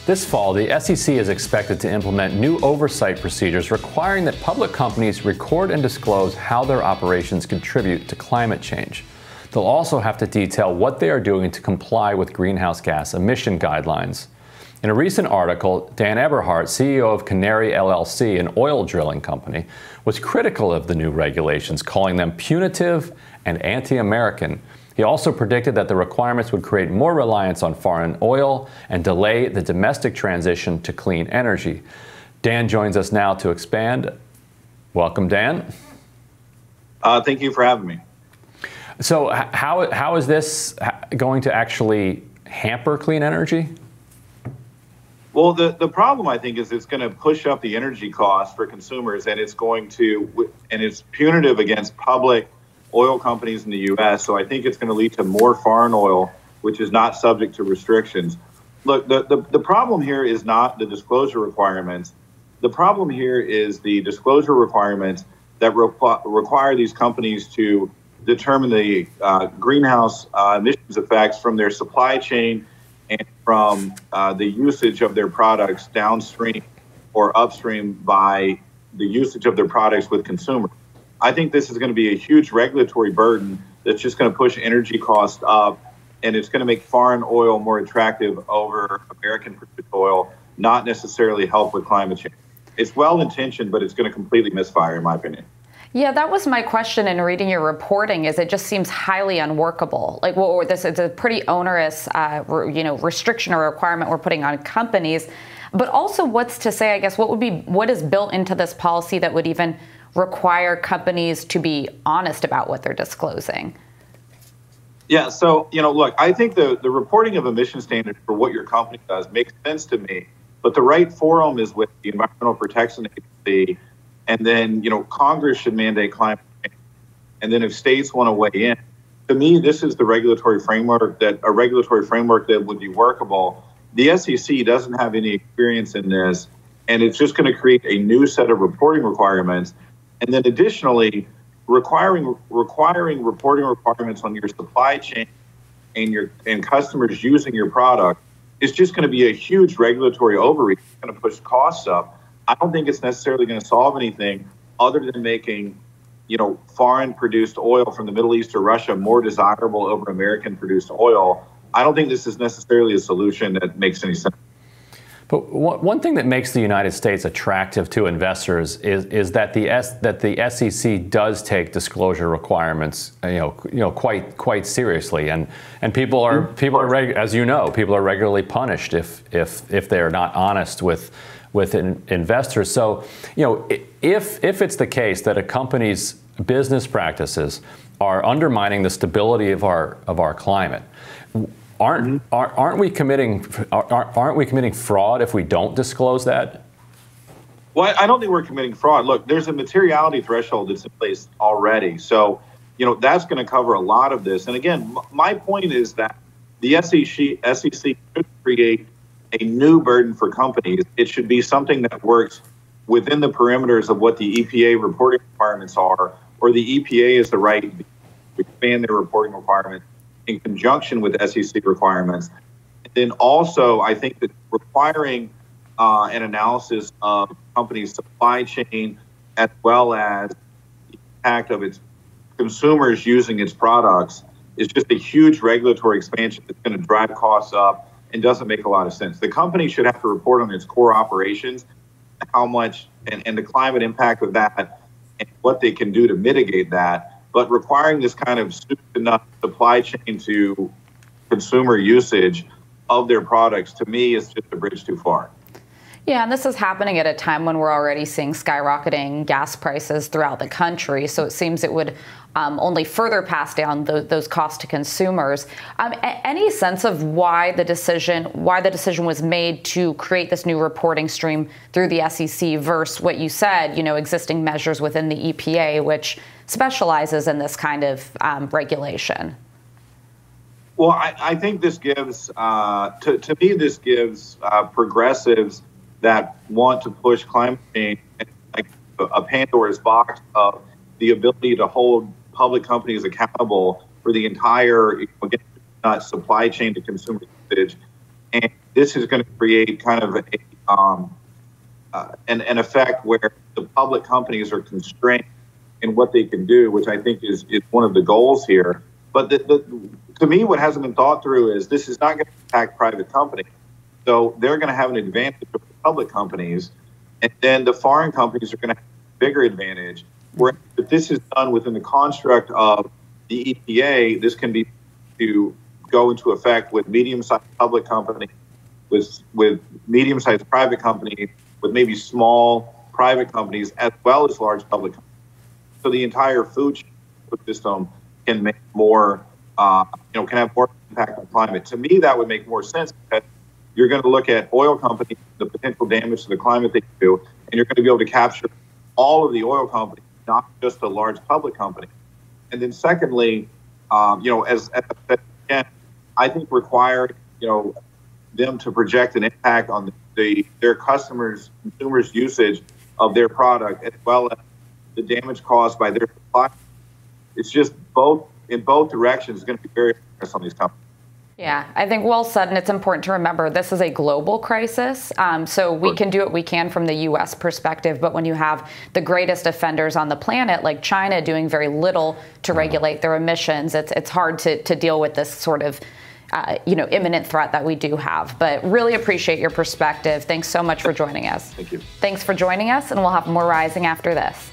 This fall, the SEC is expected to implement new oversight procedures requiring that public companies record and disclose how their operations contribute to climate change. They'll also have to detail what they are doing to comply with greenhouse gas emission guidelines. In a recent article, Dan Eberhart, CEO of Canary LLC, an oil drilling company, was critical of the new regulations, calling them punitive and anti-American. He also predicted that the requirements would create more reliance on foreign oil and delay the domestic transition to clean energy. Dan joins us now to expand. Welcome, Dan. Thank you for having me. So how is this going to actually hamper clean energy? Well, the problem, I think, is it's going to push up the energy costs for consumers, and it's punitive against public oil companies in the U.S., so I think it's going to lead to more foreign oil, which is not subject to restrictions. Look, the problem here is not the disclosure requirements. The problem here is the disclosure requirements that require these companies to determine the greenhouse emissions effects from their supply chain and from the usage of their products downstream or upstream by the usage of their products with consumers. I think this is going to be a huge regulatory burden that's just going to push energy costs up, and it's going to make foreign oil more attractive over American-produced oil, not necessarily help with climate change. It's well-intentioned, but it's going to completely misfire, in my opinion. Yeah, that was my question in reading your reporting. Is it just seems highly unworkable? Like, well, this is a pretty onerous, restriction or requirement we're putting on companies. But also, what's to say? I guess what is built into this policy that would even require companies to be honest about what they're disclosing? Yeah, so, look, I think the reporting of emission standards for what your company does makes sense to me, but the right forum is with the Environmental Protection Agency, and then, Congress should mandate climate change. And then if states want to weigh in, to me, this is the regulatory framework that would be workable. The SEC doesn't have any experience in this, and it's just going to create a new set of reporting requirements. And then additionally, requiring reporting requirements on your supply chain and customers using your product is just going to be a huge regulatory overreach. It's going to push costs up. I don't think it's necessarily going to solve anything other than making, foreign produced oil from the Middle East or Russia more desirable over American produced oil. I don't think this is necessarily a solution that makes any sense. But one thing that makes the United States attractive to investors is that the SEC does take disclosure requirements, quite seriously, and people are as you know, people are regularly punished if they are not honest with investors. So, if it's the case that a company's business practices are undermining the stability of our climate, aren't we committing fraud if we don't disclose that? Well, I don't think we're committing fraud. Look, there's a materiality threshold that's in place already. So, that's going to cover a lot of this. And again, my point is that the SEC should create a new burden for companies. It should be something that works within the perimeters of what the EPA reporting requirements are, or the EPA is the right to expand their reporting requirements in conjunction with SEC requirements. And then also, I think that requiring an analysis of companies' supply chain as well as the impact of its consumers using its products is just a huge regulatory expansion that's going to drive costs up and doesn't make a lot of sense. The company should have to report on its core operations, how much and the climate impact of that and what they can do to mitigate that. But requiring this kind of soup to nuts supply chain to consumer usage of their products, to me, is just a bridge too far. Yeah, and this is happening at a time when we're already seeing skyrocketing gas prices throughout the country. So it seems it would only further pass down those costs to consumers. Any sense of why the decision was made to create this new reporting stream through the SEC versus what you said, existing measures within the EPA, which specializes in this kind of regulation? Well, I think this gives, to me, this gives progressives that want to push climate change like a Pandora's box of the ability to hold public companies accountable for the entire supply chain to consumer usage. And this is going to create kind of an effect where the public companies are constrained in what they can do, which I think is one of the goals here. But to me, what hasn't been thought through is this is not going to impact private companies. So they're going to have an advantage over public companies, and then the foreign companies are going to have a bigger advantage. Where if this is done within the construct of the EPA, this can be to go into effect with medium-sized public companies, with medium-sized private companies, with maybe small private companies, as well as large public companies. So the entire food system can make more, can have more impact on climate. To me, that would make more sense because you're going to look at oil companies, the potential damage to the climate they do, and you're going to be able to capture all of the oil companies, not just the large public company. And then secondly, as I said again, I think required, them to project an impact on their consumers' usage of their product, as well as the damage caused by their supply. It's just in both directions is going to be very interesting on these companies. Yeah, I think well said, and it's important to remember this is a global crisis, so we can do what we can from the U.S. perspective, but when you have the greatest offenders on the planet, like China, doing very little to regulate their emissions, it's hard to deal with this sort of imminent threat that we do have. But really appreciate your perspective. Thanks so much for joining us. Thank you. Thanks for joining us, and we'll have more Rising after this.